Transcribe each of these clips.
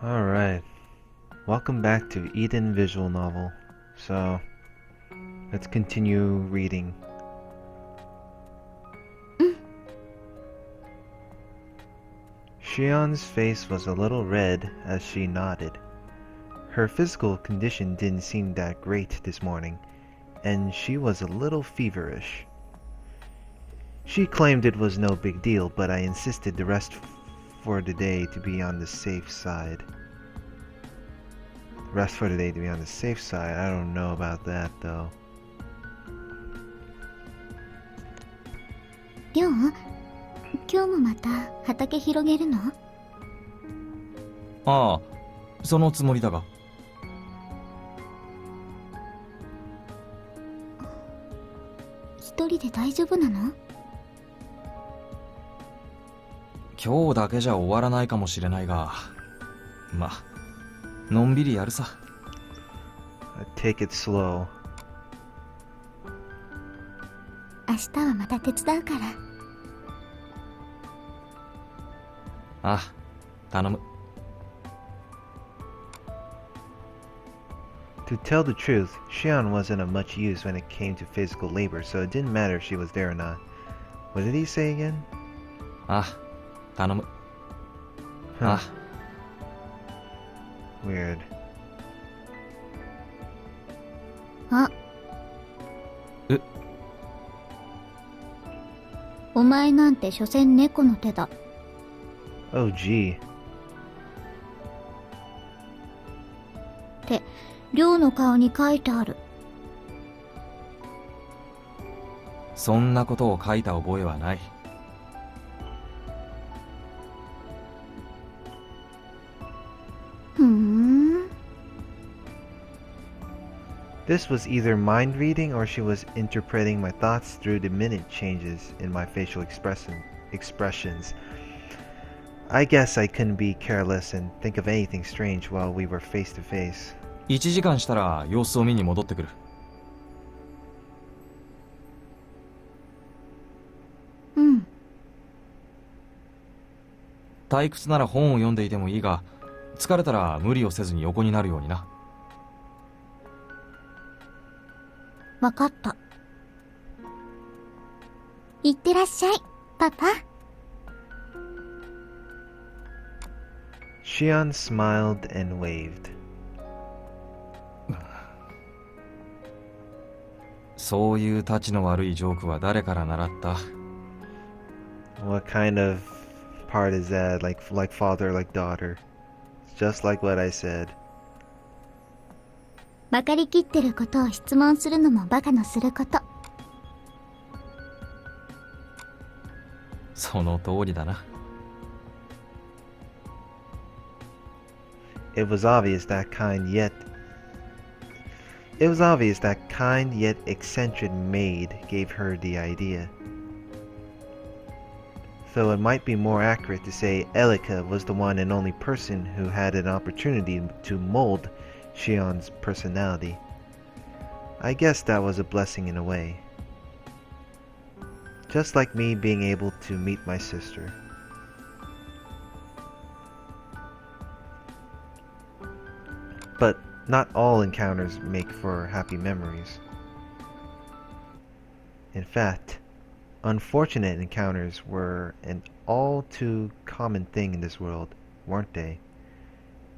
Alright, welcome back to Eden Visual Novel. So, let's continue reading. Shion's face was a little red as she nodded. Her physical condition didn't seem that great this morning, and she was a little feverish. She claimed it was no big deal, but I insisted the rest for the day to be on the safe side. I don't know about that though. りょう、今日もまた畑広げるの？ああ、そのつもりだが。一人で大丈夫なの？今日だけじゃ終わらないかもしれないが、まあ、のんびりやるさ。Take it slow. 明日はまた手伝うから。ああ、頼む。To tell the truth, Shion wasn't of much use when it came to physical labor, so it didn't matter if she was there or not. What did he say again? ああ、頼む。 Huh. ああ。 Weird. あ。え？お前なんて所詮猫の手だ。Oh gee. って亮の顔に書いてある。そんなことを書いた覚えはない。ふーん。This was either mind reading or she was interpreting my thoughts through the minute changes in my facial expressions. I guess I couldn't be careless and think of anything strange while we were face to face. 1時間したら様子を見に戻ってくる。うん。退屈なら本を読んでいてもいいが、疲れたら無理をせずに横になるようにな。わかった。いってらっしゃい、パパ。Shion smiled and waved. そういうたちの悪いジョークは誰から習った？ What kind of part is that? Like father, like daughter. Just like what I said. ばかりきってることを質問するのもバカのすること。その通りだな。It was obvious that kind yet eccentric maid gave her the idea. Though it might be more accurate to say Elika was the one and only person who had an opportunity to mold Shion's personality. I guess that was a blessing in a way. Just like me being able to meet my sister. But not all encounters make for happy memories. In fact, unfortunate encounters were an all too common thing in this world, weren't they?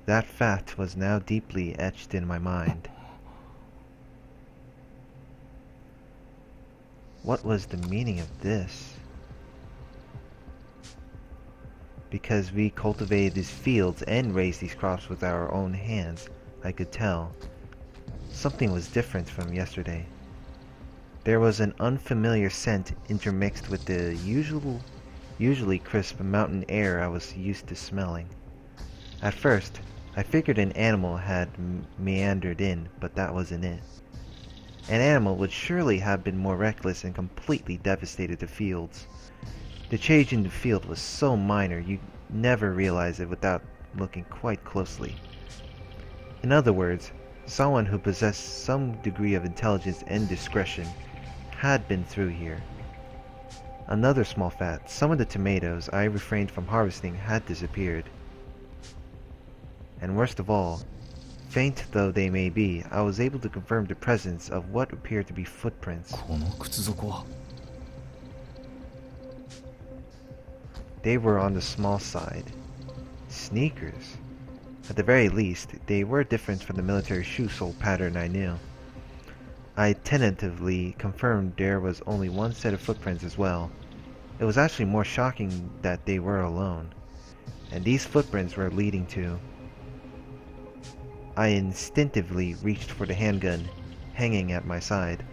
That fact was now deeply etched in my mind. What was the meaning of this? Because we cultivated these fields and raised these crops with our own hands, I could tell. Something was different from yesterday. There was an unfamiliar scent intermixed with the usually crisp mountain air I was used to smelling. At first, I figured an animal had meandered in, but that wasn't it. An animal would surely have been more reckless and completely devastated the fields. The change in the field was so minor you never realize it without looking quite closely. In other words, someone who possessed some degree of intelligence and discretion had been through here. Another small fact, some of the tomatoes I refrained from harvesting had disappeared. And worst of all, faint though they may be, I was able to confirm the presence of what appeared to be footprints. この靴底は They were on the small side. Sneakers. At the very least, they were different from the military shoe sole pattern I knew. I tentatively confirmed there was only one set of footprints as well. It was actually more shocking that they were alone, and these footprints were leading to... I instinctively reached for the handgun hanging at my side.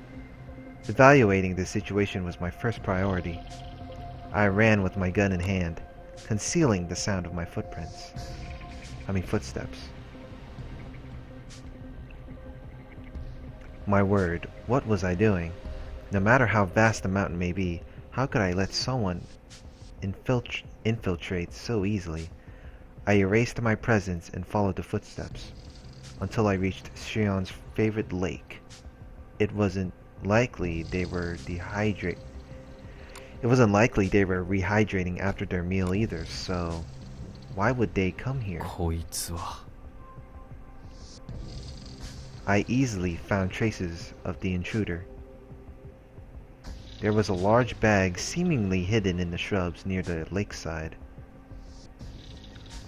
Evaluating the situation was my first priority. I ran with my gun in hand, concealing the sound of my footsteps. My word, what was I doing? No matter how vast the mountain may be, how could I let someone infiltrate so easily? I erased my presence and followed the footsteps until I reached Shion's favorite lake. It wasn't likely they were rehydrating after their meal either, so why would they come here? こいつは I easily found traces of the intruder. There was a large bag seemingly hidden in the shrubs near the lakeside.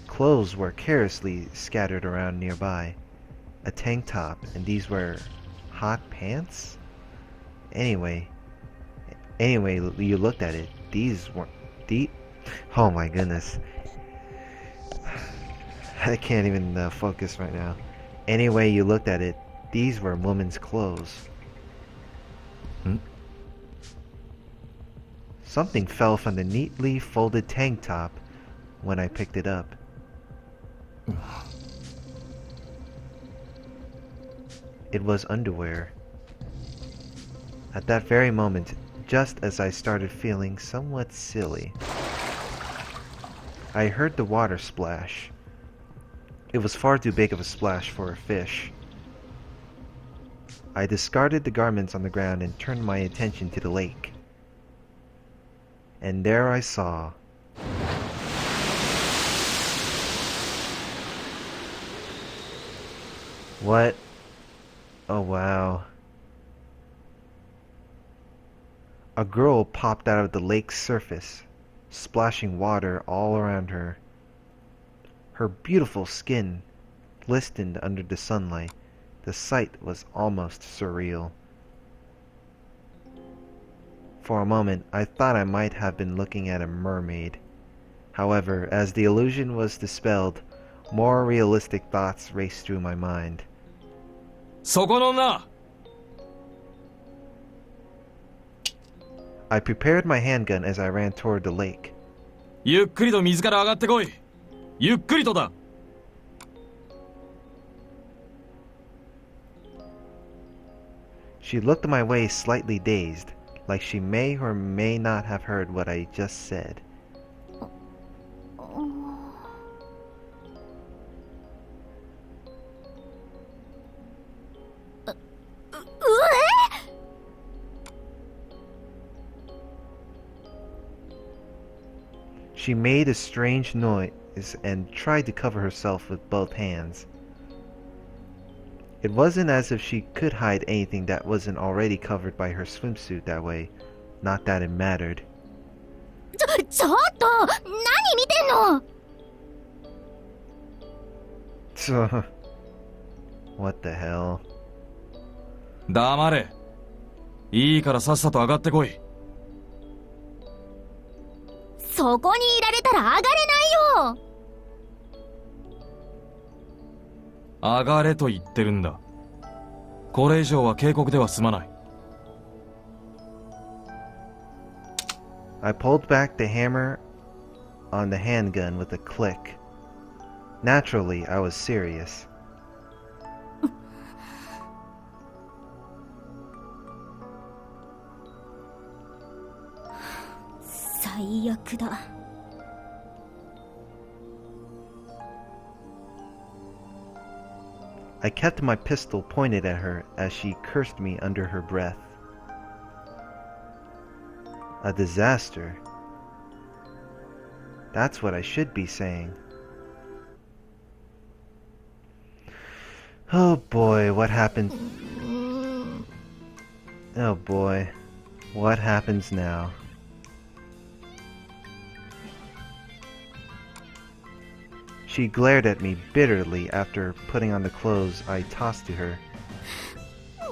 Clothes were carelessly scattered around nearby. A tank top, and these were hot pants? Anyway, you looked at it. These weren't... Oh my goodness. I can't even focus right now. Anyway you looked at it, these were women's clothes. Something fell from the neatly folded tank top when I picked it up. It was underwear. At that very moment, just as I started feeling somewhat silly, I heard the water splash. It was far too big of a splash for a fish. I discarded the garments on the ground and turned my attention to the lake. And there I saw... What? Oh wow. A girl popped out of the lake's surface, splashing water all around her. Her beautiful skin glistened under the sunlight. The sight was almost surreal. For a moment, I thought I might have been looking at a mermaid. However, as the illusion was dispelled, more realistic thoughts raced through my mind. そこの女 I prepared my handgun as I ran toward the lake. ゆっくりと水から上がってこいゆっくりとだ She looked my way slightly dazed, like she may or may not have heard what I just said. She made a strange noise and tried to cover herself with both hands. It wasn't as if she could hide anything that wasn't already covered by her swimsuit that way. Not that it mattered. ちょっと何見てんの So, what the hell? 黙れいいからさっさと上がってこいそこにいられたら上がれないよ上がれと言ってるんだこれ以上は警告では済まない I pulled back the hammer on the handgun with a click. Naturally, I was serious. 最悪だ I kept my pistol pointed at her as she cursed me under her breath. A disaster. That's what I should be saying. Oh boy, what happened? うーん Oh boy, what happens now? She glared at me bitterly after putting on the clothes I tossed to her. な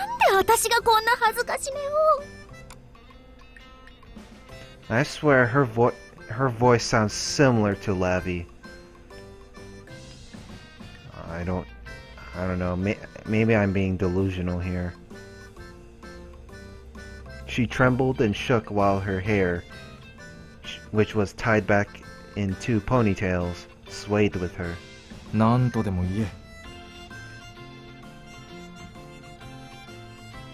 んで私がこんな恥ずかしめを I swear her voice sounds similar to Lavi. I don't know. Maybe I'm being delusional here. She trembled and shook while her hair, which was tied back in two ponytails, swayed with her. なんとでも言え。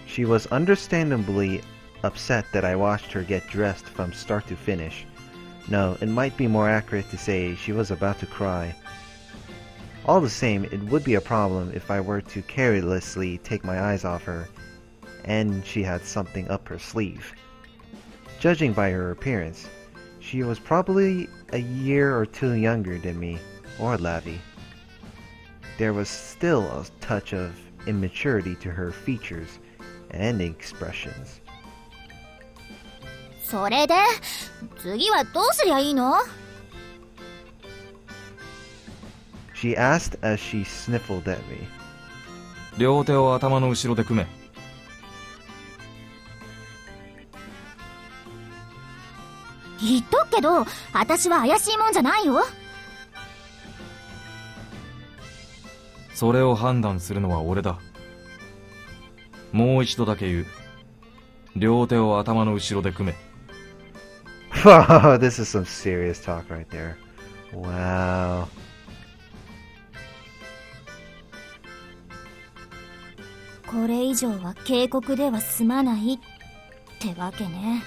She was understandably upset that I watched her get dressed from start to finish. No, it might be more accurate to say she was about to cry. All the same, it would be a problem if I were to carelessly take my eyes off her, and she had something up her sleeve. Judging by her appearance, she was probably a year or two younger than me, or Lavi. There was still a touch of immaturity to her features and expressions. それで次はどうすりゃいいの She asked as she sniffled at me. 両手を頭の後ろで組め。言っとくけど私は怪しいもんじゃないよそれを判断するのは俺だ。もう一度だけ言う。両手を頭の後ろで組め。Wow, this is some serious talk right there. Wow. これ以上は警告では済まないってわけね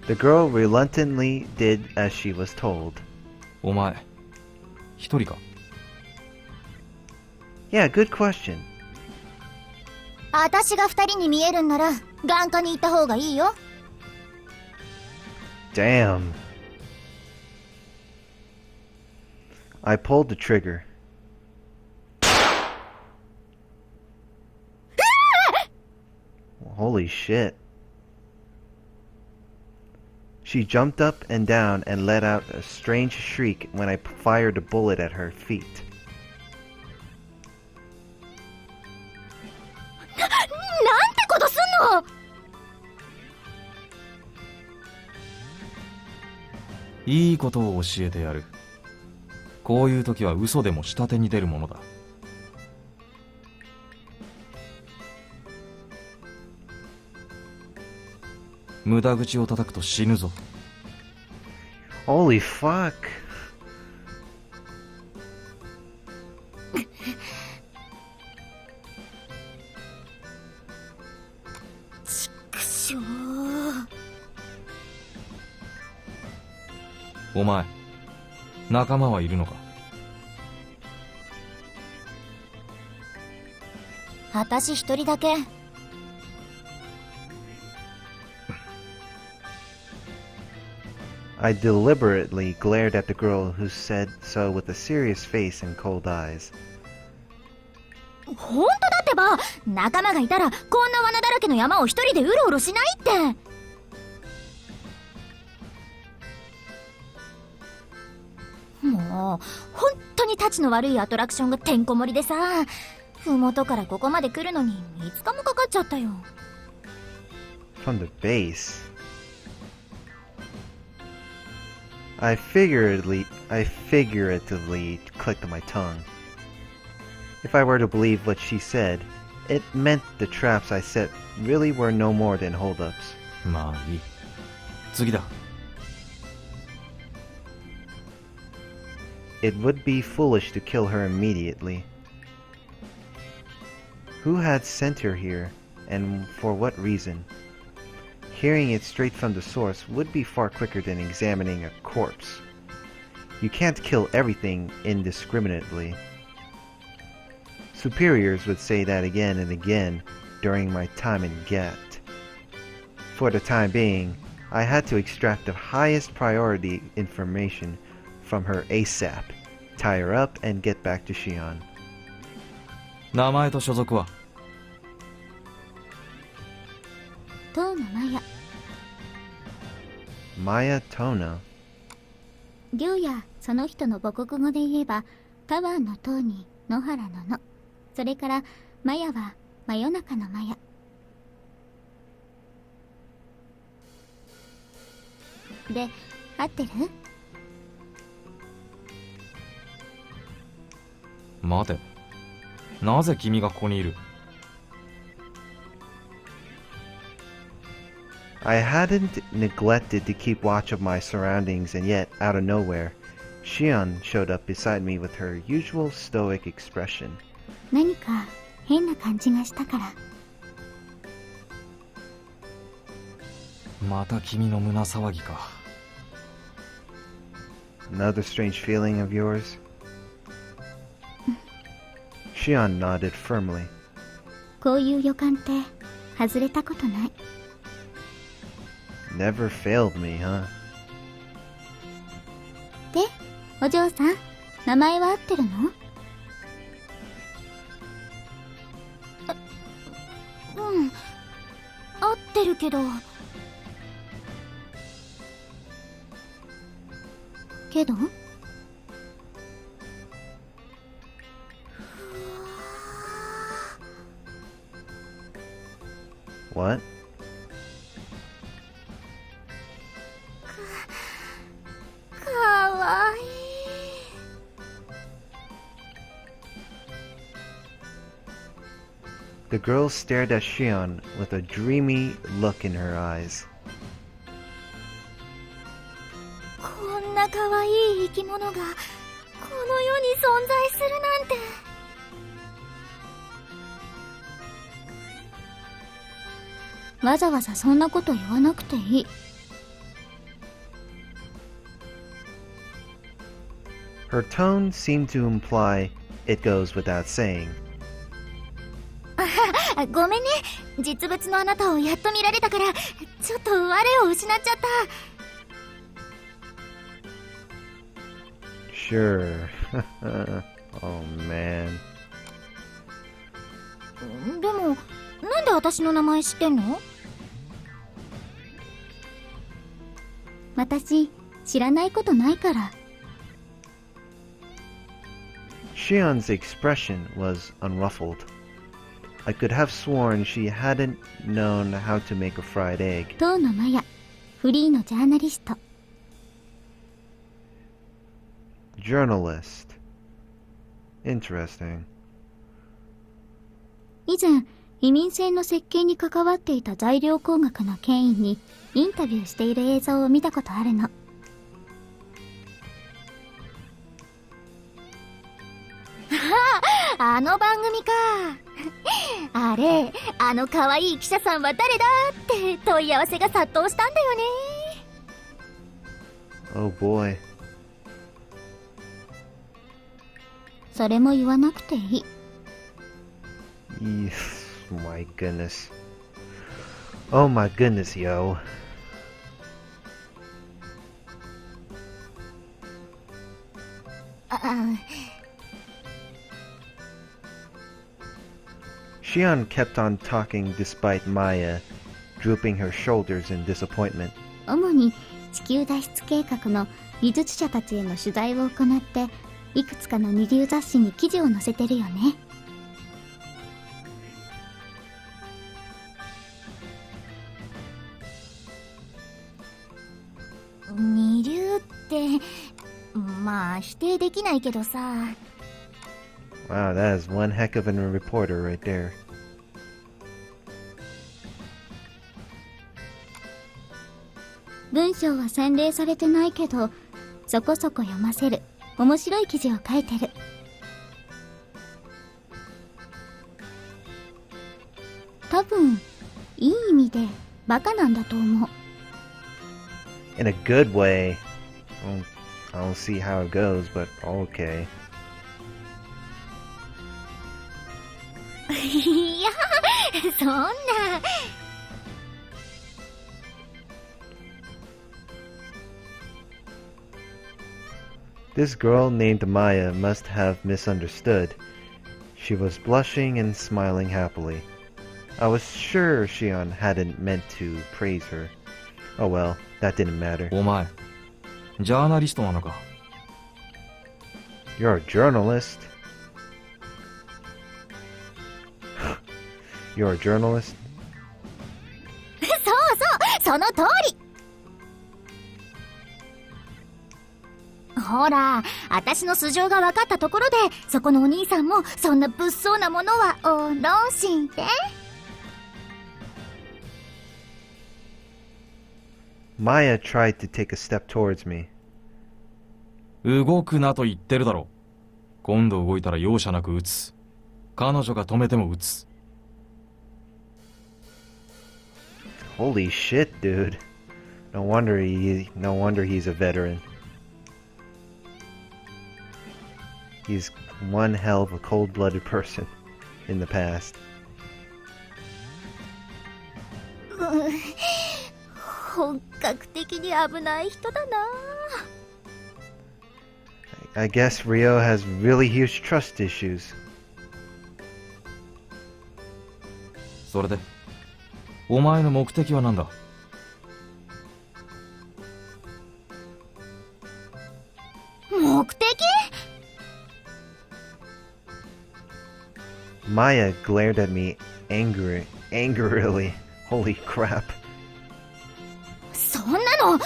The girl reluctantly did as she was told. お前、一人か？ Yeah, good question. 私が二人に見えるんなら眼科に行った方がいいよ Damn. I pulled the trigger. Holy shit. She jumped up and down and let out a strange shriek when I fired a bullet at her feet. なんてことすんのいいことを教えてやる。こういう時は嘘でも下手に出るものだ。無駄口を叩くと死ぬぞ。Holy fuck. くしょうお前、仲間はいるのか？私一人だけ I deliberately glared at the girl who said so with a serious face and cold eyes. 本当だってば仲間がいたらこんな罠だらけの山を一人でうろうろしないってもう本当にタチの悪いアトラクションがてんこ盛りでさ麓からここまで来るのに5日もかかっちゃったよ From the base. I figuratively clicked my tongue. If I were to believe what she said, it meant the traps I set really were no more than holdups. まあいい。次だ。It would be foolish to kill her immediately. Who had sent her here, and for what reason? Hearing it straight from the source would be far quicker than examining a corpse. You can't kill everything indiscriminately. Superiors would say that again and again during my time in Get. For the time being, I had to extract the highest priority information from her ASAP, tie her up, and get back to Shion. 名前と所属は？遠野麻也。Maya Touno. 行やその人の母国語で言えば、タワーの塔に野原の野。それからマヤは真夜中のマヤ。で、合ってる？待て。なぜ君がここにいる？ I hadn't neglected to keep watch of my surroundings, and yet, out of nowhere, Shion showed up beside me with her usual stoic expression. 何か変な感じがしたから。また君の胸騒ぎか。Another strange feeling of yours? Shion nodded firmly. こういう予感って外れたことない。Never failed me, huh? で、お嬢さん、名前は合ってるの？うん、合ってるけど。けど？ What? かわいい。The girl stared at Shion with a dreamy look in her eyes. こんなかわいい生き物がこの世に存在するなんて。わざわざそんなこと言わなくていい。Her tone seemed to imply it goes without saying. ごめんね、実物のあなたをやっと見られたからちょっと我を失っちゃった。 Sure. Oh man. でもなんで私の名前知ってんの？私知らないことないから。 Shion's expression was unruffled. I could have sworn she hadn't known how to make a fried egg. 遠野麻也、フリーのジャーナリスト。 Journalist. Interesting. 以前移民船の設計に関わっていた材料工学の権威にインタビューしている映像を見たことあるの。あの番組か。あれ、あの可愛い記者さんは誰だって問い合わせが殺到したんだよね。 Oh boy. それも言わなくていい。 Yes, my goodness. Oh my goodness, yo. Shion kept on talking despite Maya drooping her shoulders in disappointment. 主に地球脱出計画の技術者たちへの取材を行っていくつかの二流雑誌に記事を載せてるよね。二流ってまあ否定できないけどさ。 Wow, that is one heck of a reporter right there. 文章は洗練されてないけどそこそこ読ませる面白い記事を書いてる。多分いい意味でバカなんだと思う。 In a good way. I don't see how it goes, but okay. いや、そんな。This girl named Maya must have misunderstood. She was blushing and smiling happily. I was sure Shion hadn't meant to praise her. Oh well, that didn't matter. お前、ジャーナリストなのか。You're a journalist? You're a journalist? そうそう、その通り。ほら、私の素性が分かったところで、そこのお兄さんもそんな物騒なものはおろして。Maya tried to take a step towards me. 動くなと言ってるだろ。今度動いたら容赦なく撃つ。彼女が止めても撃つ。Holy shit, dude. No wonder he's a veteran. He's one hell of a cold-blooded person in the past. 本格的に危ない人だな。I guess Rio has really huge trust issues. それで、お前の目的は何だ？目的？ Maya glared at me angrily. Holy crap. そんなの。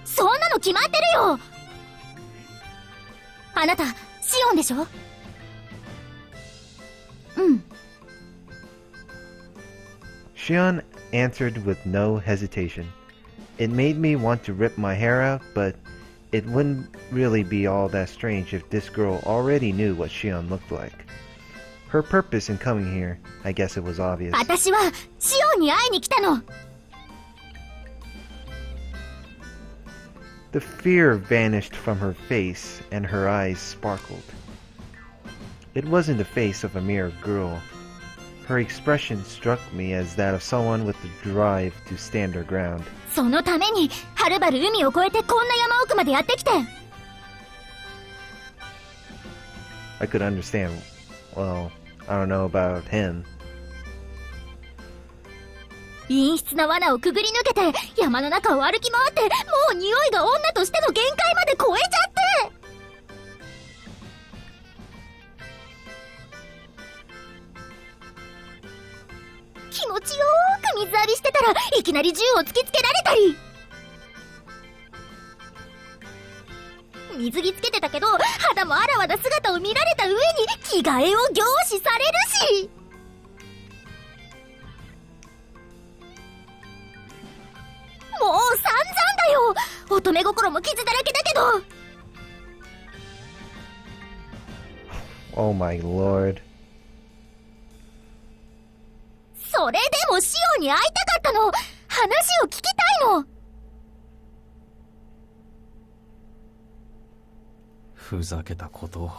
そんなの決まってるよ。あなた、シオンでしょ？うん。Shion answered with no hesitation. It made me want to rip my hair out, but it wouldn't really be all that strange if this girl already knew what Shion looked like. Her purpose in coming here, I guess it was obvious. 私はシオンに会いに来たの。The fear vanished from her face and her eyes sparkled. It wasn't the face of a mere girl. Her expression struck me as that of someone with the drive to stand her ground. そのためにはるばる海を越えてこんな山奥までやってきて。I could understand. Well, I don't know about him. 陰湿な罠をくぐり抜けて山の中を歩き回って、もう匂いが女としての限界まで超えちゃって。気持ちよーく水浴びしてたらいきなり銃を突きつけられたり。水着つけてたけど肌もあらわな姿を見られた上に着替えを凝視されるし。もう散々だよ。乙女心も傷だらけだけど。Oh my lord. それでもシオンに会いたかったの。話を聞きたいの。ふざけたことを。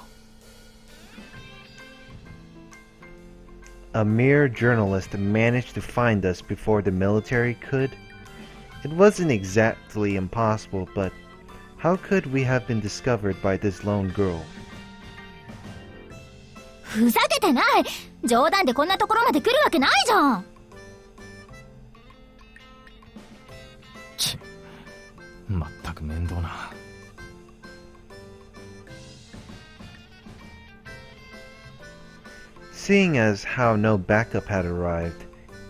A mere journalist managed to find us before the military could? It wasn't exactly impossible, but how could we have been discovered by this lone girl? ふざけてない。冗談でこんなところまで来るわけないじゃん。まったく面倒な。Seeing as how no backup had arrived,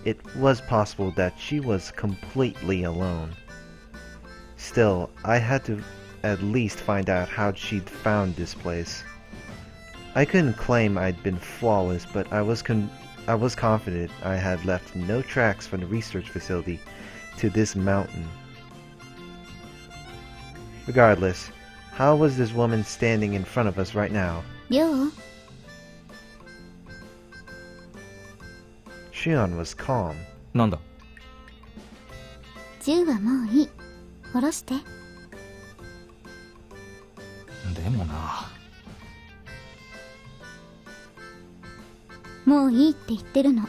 it was possible that she was completely alone. Still, I had to at least find out how she'd found this place. I couldn't claim I'd been flawless, but I was confident I had left no tracks from the research facility to this mountain. Regardless, how was this woman standing in front of us right now? りょう、 Shion was calm. なんだ？銃はもういい。下ろして。でもな。もういいって言ってるの。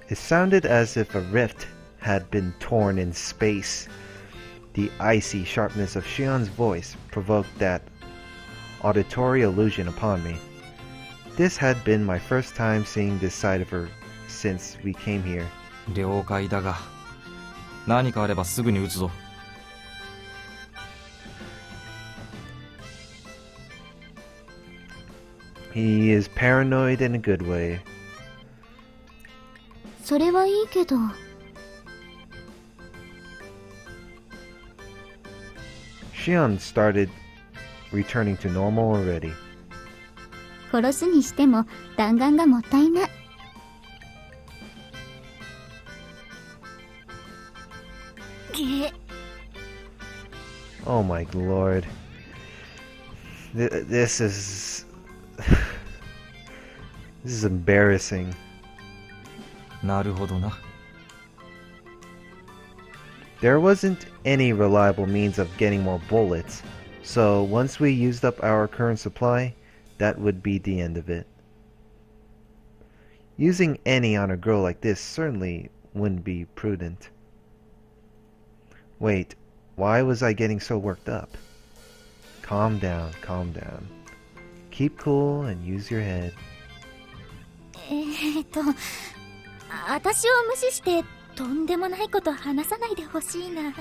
It sounded as if a rift had been torn in space. The icy sharpness of Shion's voice provoked that auditory illusion upon me. This had been my first time seeing this side of her since we came here. 了解だが、何かあればすぐに撃つぞ。He is paranoid in a good way. それはいいけど。Shion started returning to normal already. 殺すにしても弾丸がもったいない。Oh my lord. This is... This is embarrassing. なるほどな。There wasn't any reliable means of getting more bullets, so once we used up our current supply, that would be the end of it. Using any on a girl like this certainly wouldn't be prudent. Wait, why was I getting so worked up? Calm down, calm down. Keep cool and use your head. 私を無視してとんでもないこと話さないでほしいな。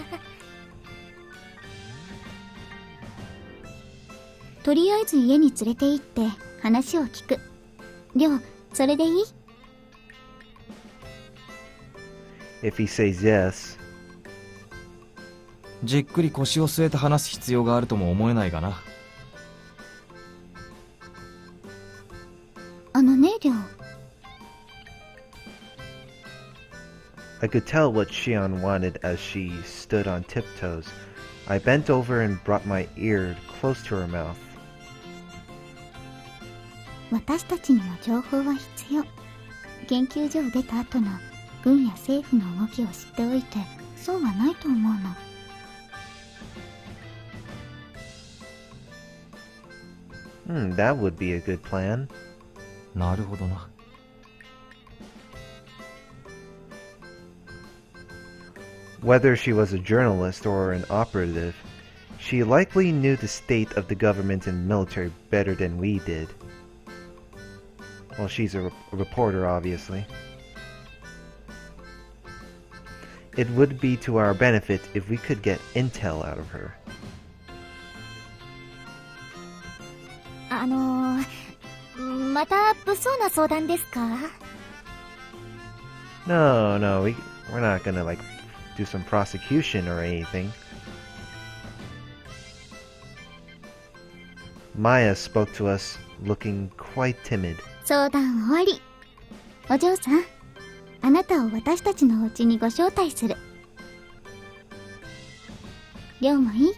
とりあえず家に連れて行って話を聞く。りょう、それでいい？ If he says yes. じっくり腰を据えて話す必要があるとも思えないがな。あのね、りょう。I could tell what Shion wanted as she stood on tiptoes. I bent over and brought my ear close to her mouth. 私たちにも情報は必要。研究所を出た後の軍や政府の動きを知っておいてそうはないと思うの。That would be a good plan. なるほどな。Whether she was a journalist or an operative, she likely knew the state of the government and military better than we did. Well, she's a reporter, obviously. It would be to our benefit if we could get intel out of her. また物騒な相談ですか？ No, we're not gonna do some prosecution or anything. Maya spoke to us looking quite timid. 相談終わり。お嬢さん、あなたを私たちのお家にご招待する。りょうもいい？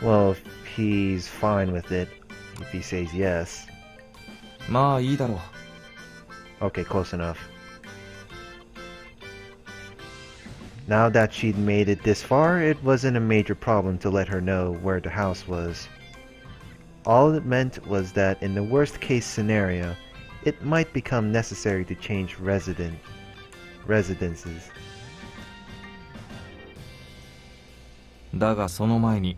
Well, if he's fine with it, if he says yes. まあいいだろう。Okay, close enough. Now that she'd made it this far, it wasn't a major problem to let her know where the house was. All it meant was that in the worst case scenario, it might become necessary to change residences. だがその前に。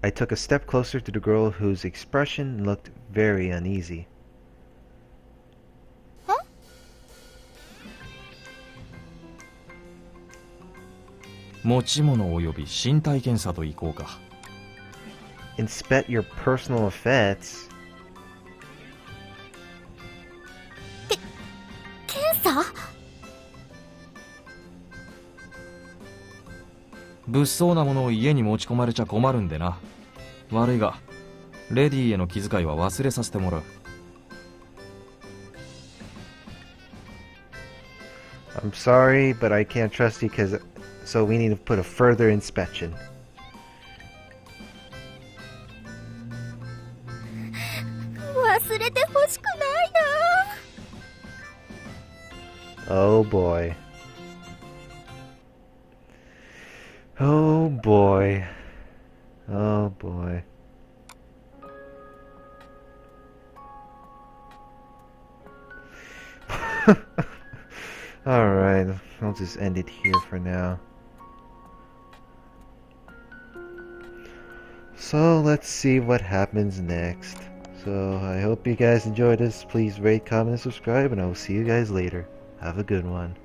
I took a step closer to the girl whose expression looked very uneasy. 持ち物及び身体検査といこうか。Inspect your personal effects? 検査？物騒なものを家に持ち込まれちゃ困るんでな。悪いが、レディーへの気遣いは忘れさせてもらう。I'm sorry, but I can't trust you so we need to put a further inspection. 忘れてほしくないな。 Oh boy. Oh boy. Oh boy. Alright, I'll just end it here for now. So let's see what happens next. So I hope you guys enjoyed this. Please rate, comment, and subscribe, and I will see you guys later. Have a good one.